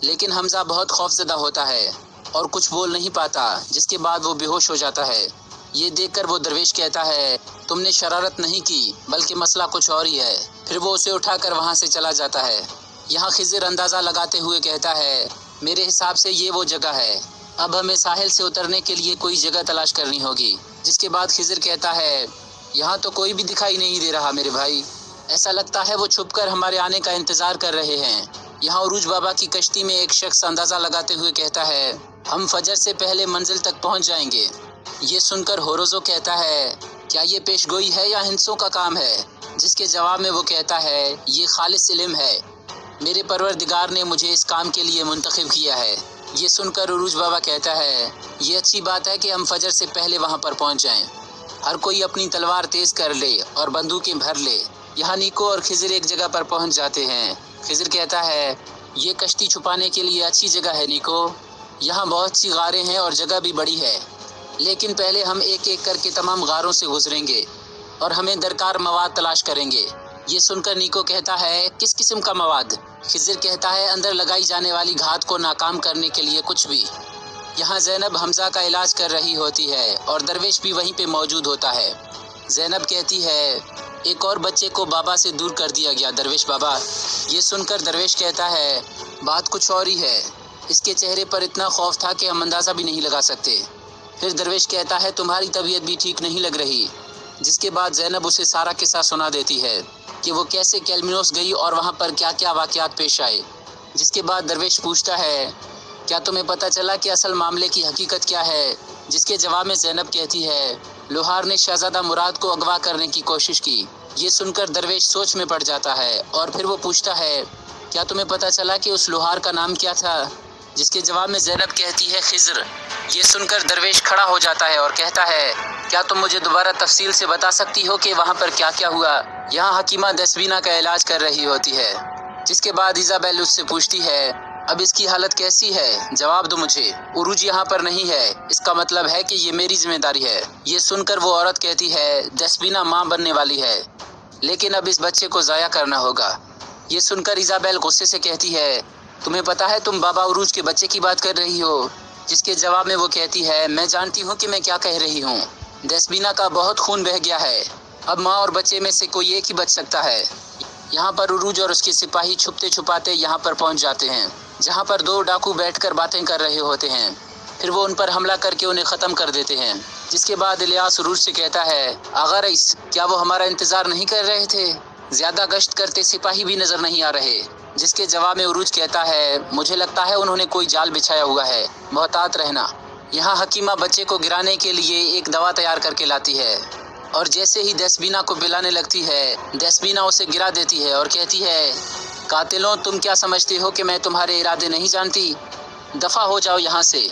لیکن حمزہ بہت خوفزدہ ہوتا ہے اور کچھ بول نہیں پاتا، جس کے بعد وہ بے ہوش ہو جاتا ہے۔ یہ دیکھ کر وہ درویش کہتا ہے تم نے شرارت نہیں کی بلکہ مسئلہ کچھ اور ہی ہے۔ پھر وہ اسے اٹھا کر وہاں سے چلا جاتا ہے۔ یہاں خضر اندازہ لگاتے ہوئے کہتا ہے میرے حساب سے یہ وہ جگہ ہے، اب ہمیں ساحل سے اترنے کے لیے کوئی جگہ تلاش کرنی ہوگی۔ جس کے بعد خضر کہتا ہے یہاں تو کوئی بھی دکھائی نہیں دے رہا میرے بھائی، ایسا لگتا ہے وہ چھپ کر ہمارے آنے کا انتظار کر رہے ہیں۔ یہاں عروج بابا کی کشتی میں ایک شخص اندازہ لگاتے ہوئے کہتا ہے ہم فجر سے پہلے منزل تک پہنچ جائیں گے۔ یہ سن کر ہوروزو کہتا ہے کیا یہ پیش گوئی ہے یا ہندسوں کا کام ہے؟ جس کے جواب میں وہ کہتا ہے یہ خالص علم ہے، میرے پروردگار نے مجھے اس کام کے لیے منتخب کیا ہے۔ یہ سن کر عروج بابا کہتا ہے یہ اچھی بات ہے کہ ہم فجر سے پہلے وہاں پر پہنچ جائیں، ہر کوئی اپنی تلوار تیز کر لے اور بندوقیں بھر لے۔ یہاں نیکو اور خضر ایک جگہ پر پہنچ جاتے ہیں۔ خضر کہتا ہے یہ کشتی چھپانے کے لیے اچھی جگہ ہے نیکو، یہاں بہت سی غاریں ہیں اور جگہ بھی بڑی ہے، لیکن پہلے ہم ایک ایک کر کے تمام غاروں سے گزریں گے اور ہمیں درکار مواد تلاش کریں گے۔ یہ سن کر نیکو کہتا ہے کس قسم کا مواد؟ خضر کہتا ہے اندر لگائی جانے والی گھات کو ناکام کرنے کے لیے کچھ بھی۔ یہاں زینب حمزہ کا علاج کر رہی ہوتی ہے اور درویش بھی وہیں پہ موجود ہوتا ہے۔ زینب کہتی ہے ایک اور بچے کو بابا سے دور کر دیا گیا درویش بابا۔ یہ سن کر درویش کہتا ہے بات کچھ اور ہی ہے، اس کے چہرے پر اتنا خوف تھا کہ ہم اندازہ بھی نہیں لگا سکتے۔ پھر درویش کہتا ہے تمہاری طبیعت بھی ٹھیک نہیں لگ رہی۔ جس کے بعد زینب اسے سارا قصہ سنا دیتی ہے کہ وہ کیسے کیلمینوس گئی اور وہاں پر کیا کیا واقعات پیش آئے۔ جس کے بعد درویش پوچھتا ہے کیا تمہیں پتہ چلا کہ اصل معاملے کی حقیقت کیا ہے؟ جس کے جواب میں زینب کہتی ہے لوہار نے شہزادہ مراد کو اغوا کرنے کی کوشش کی۔ یہ سن کر درویش سوچ میں پڑ جاتا ہے اور پھر وہ پوچھتا ہے کیا تمہیں پتہ چلا کہ اس لوہار کا نام کیا تھا؟ جس کے جواب میں زینب کہتی ہے خضر۔ یہ سن کر درویش کھڑا ہو جاتا ہے اور کہتا ہے کیا تم مجھے دوبارہ تفصیل سے بتا سکتی ہو کہ وہاں پر کیا کیا ہوا؟ یہاں حکیمہ دسبینہ کا علاج کر رہی ہوتی ہے۔ جس کے بعد ایزابیل اس سے پوچھتی ہے اب اس کی حالت کیسی ہے؟ جواب دو مجھے۔ عروج یہاں پر نہیں ہے، اس کا مطلب ہے کہ یہ میری ذمہ داری ہے۔ یہ سن کر وہ عورت کہتی ہے دسبینہ ماں بننے والی ہے، لیکن اب اس بچے کو ضائع کرنا ہوگا۔ یہ سن کر ایزابیل غصے سے کہتی ہے تمہیں پتہ ہے تم بابا عروج کے بچے کی بات کر رہی ہو؟ جس کے جواب میں وہ کہتی ہے میں جانتی ہوں کہ میں کیا کہہ رہی ہوں، دسبینہ کا بہت خون بہہ گیا ہے، اب ماں اور بچے میں سے کوئی ایک ہی بچ سکتا ہے۔ یہاں پر عروج اور اس کے سپاہی چھپتے چھپاتے یہاں پر پہنچ جاتے ہیں، جہاں پر دو ڈاکو بیٹھ کر باتیں کر رہے ہوتے ہیں۔ پھر وہ ان پر حملہ کر کے انہیں ختم کر دیتے ہیں۔ جس کے بعد الیاس عروج سے کہتا ہے آغا رئیس کیا وہ ہمارا انتظار نہیں کر رہے تھے؟ زیادہ گشت کرتے سپاہی بھی نظر نہیں آ رہے۔ جس کے جواب میں عروج کہتا ہے مجھے لگتا ہے انہوں نے کوئی جال بچھایا ہوا ہے، محتاط رہنا۔ یہاں حکیمہ بچے کو گرانے کے لیے ایک دوا تیار کر کے لاتی ہے اور جیسے ہی دسبینہ کو پلانے لگتی ہے دسبینہ اسے گرا دیتی ہے اور کہتی ہے قاتلوں تم کیا سمجھتے ہو کہ میں تمہارے ارادے نہیں جانتی؟ دفع ہو جاؤ یہاں سے۔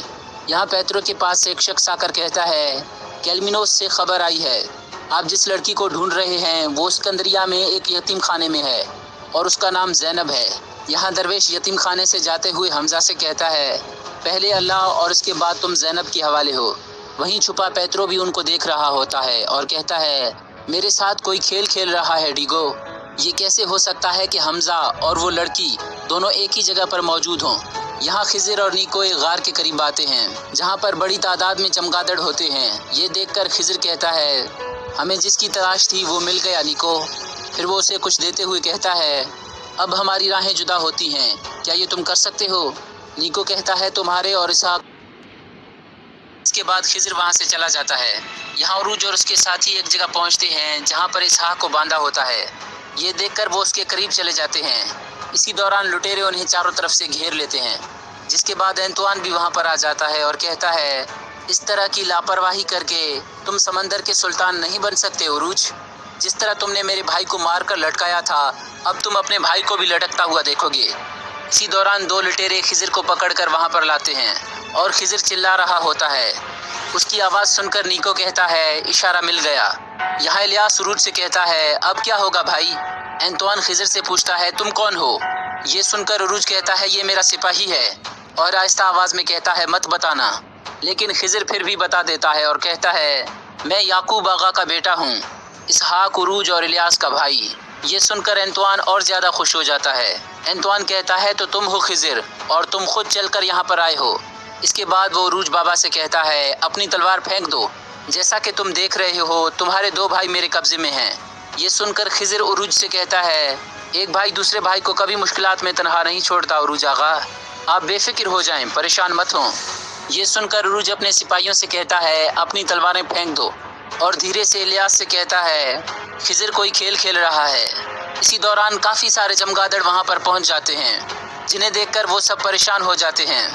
یہاں پیترو کے پاس ایک شخص آ کر کہتا ہے کیلمینوس سے خبر آئی ہے، آپ جس لڑکی کو ڈھونڈ رہے ہیں وہ اسکندریہ میں ایک یتیم خانے میں ہے اور اس کا نام زینب ہے۔ یہاں درویش یتیم خانے سے جاتے ہوئے حمزہ سے کہتا ہے پہلے اللہ اور اس کے بعد تم زینب کے حوالے ہو۔ وہیں چھپا پیترو بھی ان کو دیکھ رہا ہوتا ہے اور کہتا ہے میرے ساتھ کوئی کھیل کھیل رہا ہے ڈیگو، یہ کیسے ہو سکتا ہے کہ حمزہ اور وہ لڑکی دونوں ایک ہی جگہ پر موجود ہوں؟ یہاں خضر اور نیکو ایک غار کے قریب آتے ہیں جہاں پر بڑی تعداد میں چمگادڑ ہوتے ہیں۔ یہ دیکھ کر خضر کہتا ہے ہمیں جس کی تلاش تھی وہ مل گیا نیکو۔ پھر وہ اسے کچھ دیتے ہوئے کہتا ہے اب ہماری راہیں جدا ہوتی ہیں، کیا یہ تم کر سکتے ہو؟ نیکو کہتا ہے تمہارے اور اسحاق۔ اس کے بعد خضر وہاں سے چلا جاتا ہے۔ یہاں عروج اور اس کے ساتھی ایک جگہ پہنچتے ہیں جہاں پر اسحاق کو باندھا ہوتا ہے۔ یہ دیکھ کر وہ اس کے قریب چلے جاتے ہیں۔ اسی دوران لٹیرے انہیں چاروں طرف سے گھیر لیتے ہیں۔ جس کے بعد انتوان بھی وہاں پر آ جاتا ہے اور کہتا ہے اس طرح کی لاپرواہی کر کے تم سمندر کے سلطان نہیں بن سکتے عروج۔ جس طرح تم نے میرے بھائی کو مار کر لٹکایا تھا اب تم اپنے بھائی کو بھی لٹکتا ہوا دیکھو گے۔ اسی دوران دو لٹیرے خضر کو پکڑ کر وہاں پر لاتے ہیں اور خضر چلا رہا ہوتا ہے۔ اس کی آواز سن کر نیکو کہتا ہے اشارہ مل گیا۔ یہاں الیاس عروج سے کہتا ہے اب کیا ہوگا بھائی؟ انتوان خضر سے پوچھتا ہے تم کون ہو؟ یہ سن کر عروج کہتا ہے یہ میرا سپاہی ہے اور آہستہ آواز میں کہتا ہے مت بتانا۔ لیکن خضر پھر بھی بتا دیتا ہے اور کہتا ہے میں یعقوب آغا کا بیٹا ہوں، اسحاق عروج اور الیاس کا بھائی۔ یہ سن کر انتوان اور زیادہ خوش ہو جاتا ہے۔ انتوان کہتا ہے تو تم ہو خضر اور تم خود چل کر یہاں پر آئے ہو۔ اس کے بعد وہ عروج بابا سے کہتا ہے اپنی تلوار پھینک دو، جیسا کہ تم دیکھ رہے ہو تمہارے 2 بھائی میرے قبضے میں ہیں۔ یہ سن کر خضر عروج سے کہتا ہے ایک بھائی دوسرے بھائی کو کبھی مشکلات میں تنہا نہیں چھوڑتا عروج آغا، آپ بے فکر ہو جائیں، پریشان مت ہوں۔ یہ سن کر عروج اپنے سپاہیوں سے کہتا ہے اپنی تلواریں پھینک دو اور دھیرے سے الیاس سے کہتا ہے خضر کوئی کھیل کھیل رہا ہے۔ اسی دوران کافی سارے چمگادڑ وہاں پر پہنچ جاتے ہیں، جنہیں دیکھ کر وہ سب پریشان ہو جاتے ہیں۔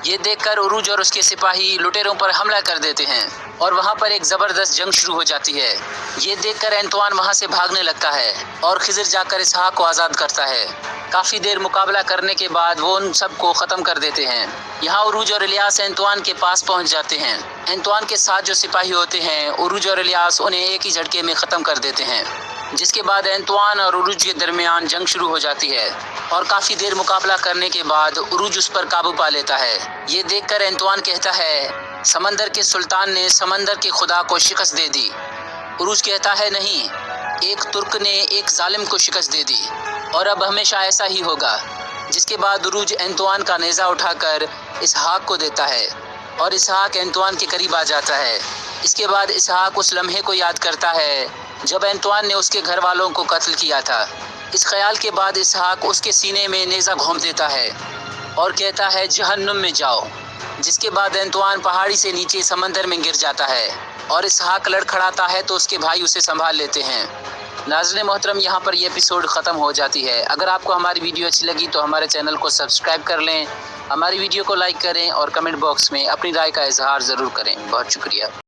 یہ دیکھ کر عروج اور اس کے سپاہی لٹیروں پر حملہ کر دیتے ہیں اور وہاں پر ایک زبردست جنگ شروع ہو جاتی ہے۔ یہ دیکھ کر انتوان وہاں سے بھاگنے لگتا ہے اور خضر جا کر اسحاق کو آزاد کرتا ہے۔ کافی دیر مقابلہ کرنے کے بعد وہ ان سب کو ختم کر دیتے ہیں۔ یہاں عروج اور الیاس انتوان کے پاس پہنچ جاتے ہیں۔ انتوان کے ساتھ جو سپاہی ہوتے ہیں عروج اور الیاس انہیں ایک ہی جھٹکے میں ختم کر دیتے ہیں، جس کے بعد انتوان اور عروج کے درمیان جنگ شروع ہو جاتی ہے اور کافی دیر مقابلہ کرنے کے بعد عروج اس پر قابو پا لیتا ہے۔ یہ دیکھ کر انتوان کہتا ہے سمندر کے سلطان نے سمندر کے خدا کو شکست دے دی۔ عروج کہتا ہے نہیں، ایک ترک نے ایک ظالم کو شکست دے دی اور اب ہمیشہ ایسا ہی ہوگا۔ جس کے بعد عروج انتوان کا نیزہ اٹھا کر اسحاق کو دیتا ہے اور اسحاق انتوان کے قریب آ جاتا ہے۔ اس کے بعد اسحاق اس لمحے کو یاد کرتا ہے جب انتوان نے اس کے گھر والوں کو قتل کیا تھا۔ اس خیال کے بعد اسحاق اس کے سینے میں نیزہ گھونپ دیتا ہے اور کہتا ہے جہنم میں جاؤ۔ جس کے بعد انتوان پہاڑی سے نیچے سمندر میں گر جاتا ہے اور اسحاق لڑکھڑاتا ہے تو اس کے بھائی اسے سنبھال لیتے ہیں۔ ناظرین محترم، یہاں پر یہ ایپیسوڈ ختم ہو جاتی ہے۔ اگر آپ کو ہماری ویڈیو اچھی لگی تو ہمارے چینل کو سبسکرائب کر لیں، ہماری ویڈیو کو لائک کریں اور کمنٹ باکس میں اپنی رائے کا اظہار ضرور کریں۔ بہت شکریہ۔